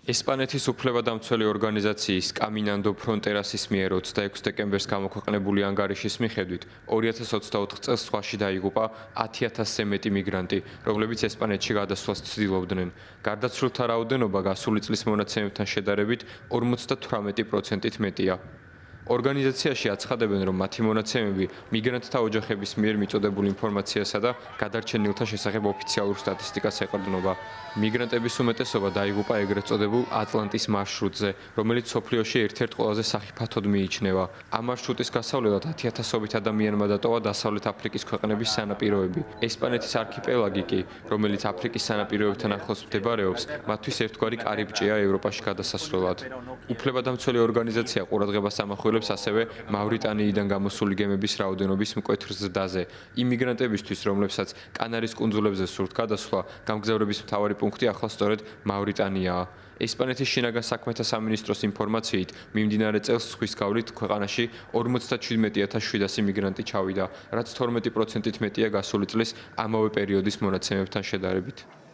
ესპანეთის უფლებადამცველი ორგანიზაციის კამინანდო ფრონტერასის მიერ 26 დეკემბერს გამოქვეყნებული ანგარიშის მიხედვით 2024 წელს ზღვაში დაიღუპა 10,000-ზე მეტი მიგრანტი, რომლებიც ესპანეთში გადასვლას ცდილობდნენ. გარდაცვლილთა რაოდენობა გასული წლის მონაცემებთან შედარებით 58%-ით მეტია. ორგანიზაციაში აცხადებენ, რომ მათი მონაცემები მიგრანტთა ოჯახების მიერ მიწოდებულ ინფორმაციასა და გადარჩენილთა შესახებ ოფიციალურ სტატისტიკას ეყრდნობა. მიგრანტების უმეტესობა დაიღუპა ეგრეთ წოდებულ ატლანტის მარშრუტზე, რომელიც მსოფლიოში ერთ-ერთ ყველაზე სახიფათოდ მიიჩნევა. ამ მარშრუტის გასავლელად 10,000-ობით ადამიანმა დატოვა დასავლეთ აფრიკის ქვეყნების სანაპიროები. ესპანეთის არქიპელაგი კი, რომელიც აფრიკის სანაპიროებთან ახლოს მდებარეობს, მათთვის ერთგვარი კარიბჭეა ევროპაში გადასასვლელად. უფლებადამცველი ორგანიზაცია ყურადღებას ამახვილებს ასევე მავრიტანიიდან გამოსული გემების რაოდენობის მკვეთრ ზრდაზე. იმ მიგრანტებისთვის, რომლებსაც კანარის კუნძულებზე სურთ გადასვლა, გამგზავრების მთავარი პუნქტი ახლა სწორედ მავრიტანიაა. ესპანეთის შინაგან საქმეთა სამინისტროს ინფორმაციით, მიმდინარე წელს ზღვის გავლით ქვეყანაში 57,700 მიგრანტი ჩავიდა, რაც 12%-ით მეტია გასული წლის ამავე პერიოდის მონაცემებთან შედარებით.